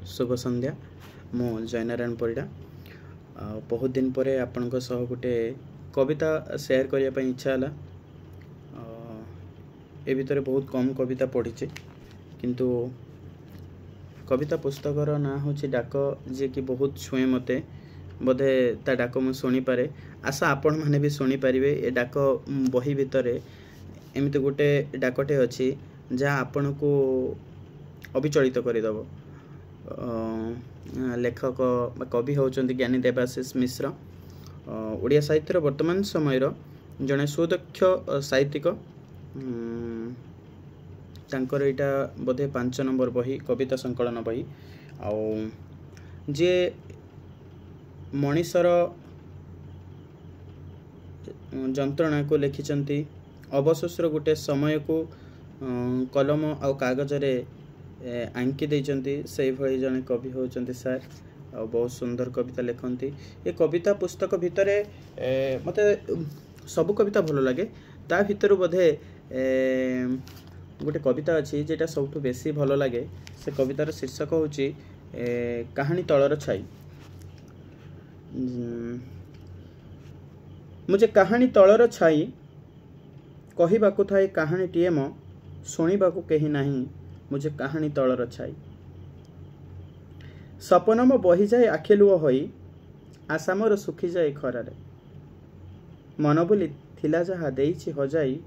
शुभ संध्या मु जयनारायण परिडा बहुत दिन पर आपण गोटे कविता शेयर करने इच्छा है। ए भितर बहुत कम कविता पढ़ी किंतु कविता पुस्तकर ना हूँ डाक जी कि बहुत छुए मते बोधे ता डाक मु शुणी पारे। आशा आपण मैंने भी शुणी पारे। ए डाक बही भितर एमती गोटे डाकटे अच्छी जहाँ आपण को अविचलित करदेव। लेखक कवि होउचंती ज्ञानी देवाशीष मिश्र। ओडिया साहित्य वर्तमान समय जड़े सुदक्ष साहित्यिक। तांकर एटा बोधे 5 नंबर बही कविता संकलन बही जे मनीषर जंत्रणा को लिखिचंती। अवशोषर गोटे समय को कलम आ कागज रे आंकी देइचंती। से भली जने कवि होचंती सर आ बहुत सुंदर कविता लिखंती। ये कविता पुस्तक भितरे मते सब कविता भलो लागे। ता भितर बोधे गोटे कविता अच्छी जेटा सबठु बेसी भलो लागे। से कवितार शीर्षक होची कहानी तलर छाई। मुझे कहानी तलर छाई कहिबाकु थाए कहानी टीए मो शुणिबाकु केही नाही। मुझे कहानी तलर छाई सपन मो बही जाए आखिलुओ होई आशा मोर सुखी जाए खरारे। मन बोली थिला जहा देइछि हजाई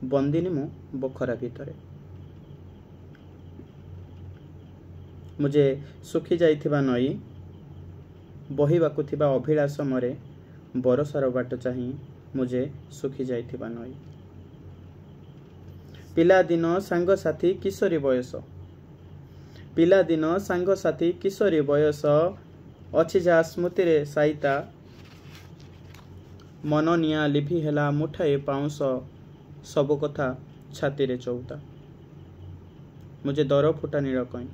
बंदिनी मो बखरा भितरे। मुझे सुखी जाइथिबा नई बहिबाकु थिबा अभिलाष मरे बरसार बाट चाही मुझे सुखी जाइथिबा नई। पिला दिन सांग साथी किशोरी बयस पिला दिन सांग साथी किशोरी बयस अछि जा स्मृति रे साइता। मन निया लिभि हेला मुठाए पाउंस सब कथा छाती रे चौता। मुझे दर फुटा नील कई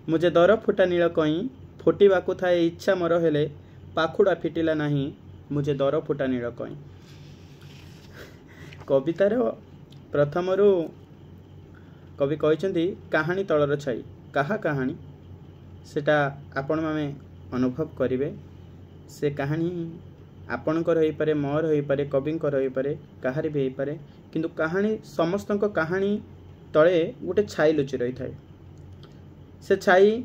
मुझे दर फुटा नील कई फुटिबाकु थाए इच्छा मोर हेले पाखुड़ा फिटिला नाही। मुझे दर फुटा नील कई कवितार प्रथम रु कवि कहते कहानी तलर छाई। कहा कहानी सेटा आपण माने अनुभव करिवे। से कहानी आपणकर होई पारे मोर होई पारे कविंकर होई पारे काहारी भी होई पारे किंतु कहानी समस्तक कहानी तले गोटे छाई लुचि रही थाए। से छाई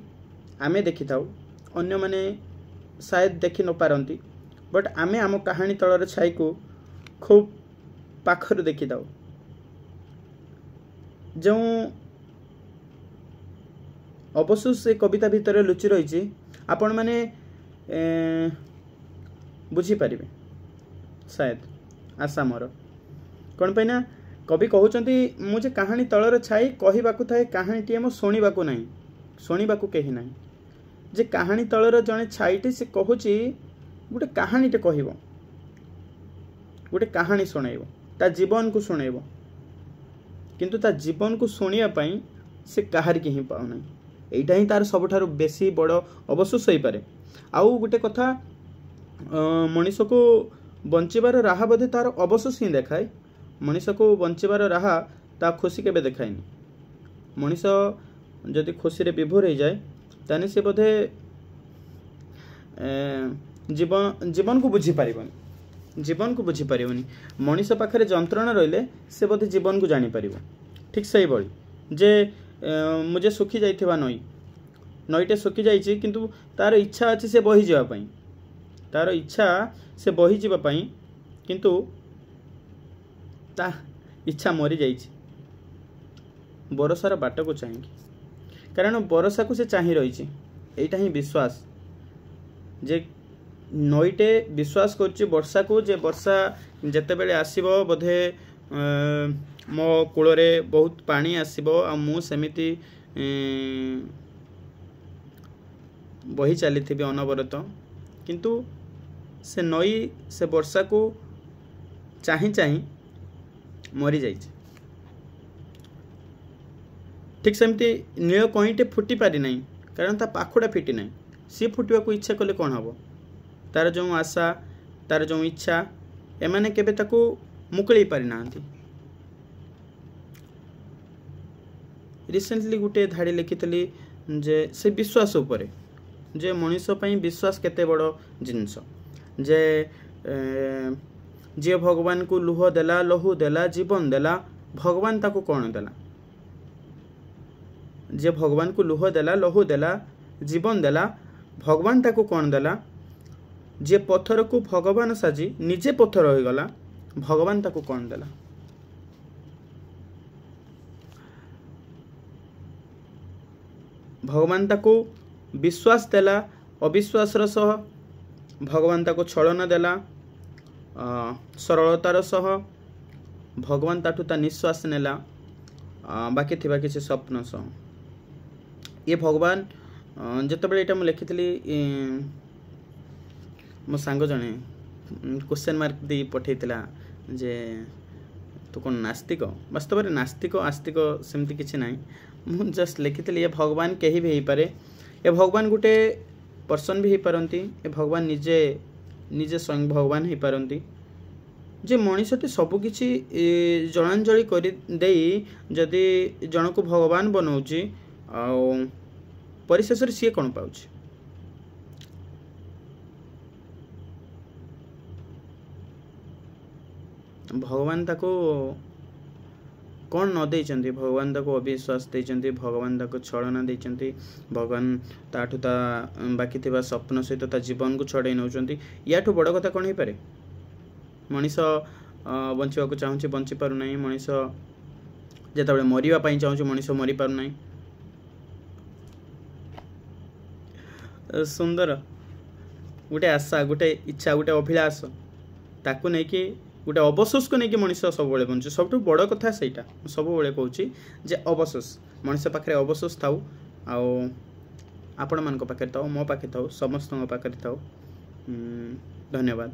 आमे देखि थाउ अन्य माने शायद देखि न पारंती बट आमे आम कहानी तलर छाई को खूब पाखर देखि थाउ। जो अवश्य से कविता भितर लुचि रही आपण माने बुझी पारिबे शायद आशा मोर कौन पे ना कवि कहउचंती मुझे कहानी तलर छाई कहिबाकु थाए कहानी टीए मो शुणिबाकु नाही शुणिबाकु केही नाही। जे कहानी तलर जने छाईटी से कहूची गोटे कहानीटे कहइबो गोटे कहानी सुनाइबो ता जीवन को सुनाइबो किंतु ता जीवन को सुनिया पई से कहार के ही पाउ नाही। एइटा ही तार सबठारु बेसी बड़ अवशोष होई पारे। आउ गोटे कथा मनीष को बंचिबार राह बोधे तार अवशोष ही देखाए। मनीष को बंचिबार राह ता खुशी केबे देखाइनी। मनीष जदि खुशी रे विभोर हो जाए ताने से बोधे जीवन को बुझी पारिबनी जीवन को बुझी पारिबनी। मनीष पाखरे जंत्रणा रहिले से बोधे जीवन को जानी पारिबो। ठीक सही बड़ी जे मुझे सुखी जाइथिबा नईटे सुखी जाइछि किंतु तार इच्छा अछि से बही जावा पई तार इच्छा से बही जावा पई किंतु ता इच्छा मरी जाइछि। बरसार बाट को चाहिए कारण बरसा को से चाही रही। एटा ही विश्वास जे नईटे विश्वास करछि वर्षा को जे वर्षा जते बेले आसीबो बोधे मो कूलरे बहुत पानी आसीबो आ मु सेमिति बही चली थी अनवरत किंतु से नई से वर्षा को चाही चाही मरी जाइछि। ठीक सेमती नील कईटे फुटी पारि नाही कारण ता पाखुड़ा फिटी नाही। सी फुटिबा को इच्छा कले कौन हम तार जो आशा तार जो इच्छा एमाने केबे ताको मुकळी पारि नांती। रिसेंटली गोटे धाड़ी लिखी जे से विश्वास उपरे जे मनीष पई विश्वास केते बड़ जिंस जे जे भगवान को लुह देला लहू देला जीवन देला भगवान ताको कौन देला जे भगवान को लुह देला लहू देला जीवन देला भगवान ताको कौन देला जे पत्थर को भगवान साजी निजे पत्थर हो गला भगवान ताको कौन देला भगवान ताको विश्वास देला अविश्वास सह भगवान ताको छलना देला सरलतार सह भगवान ताठू ता निश्वास नेला बाकी थिबा किसी स्वप्न सह ये भगवान जितेबाला यहाँ मुझे लिखी मो सांग जड़े क्वेश्चन मार्क दे पठेला जे तू कौन नास्तिक वास्तव में नास्तिक आस्तिक सेमती किसी ना मुझे जस्ट लिखी ये भगवान कहीं भी हो पारे ये भगवान गोटे पर्सन भी हो पारती ये भगवान निजे निजे स्वयं भगवान हो पारती जे मनीषटी सबकि जलांजलि कर जदि जन को भगवान बनाऊँगी परिशेष सी कौन पाँच भगवान ताको कौन न देइचंती भगवान ताको अविश्वास देइचंती भगवान ताको छलना देइचंती भगवान ताठू ता बाकी थिबा स्वप्न सहित ता जीवन को छड़ाई नौचंती याठू बड़ कथा कौन हो पारे मनीष बंचा को चाहूँगी बंची पार ना मनीष जिते मरवाई चाहूँ मनीष मरी पार ना सुंदर गोटे आशा गोटे इच्छा गोटे अभिलाष ताकू नहीं कि गोटे अवशोष को लेकिन मनीष सब बंचु सब बड़ कथा से सब कहूँ जे अवशोष मनीष पाखे अवशोष थाऊ आपण मान पाखे थाऊ मो पाखे थाऊ समस्त पाखे थाऊ धन्यवाद।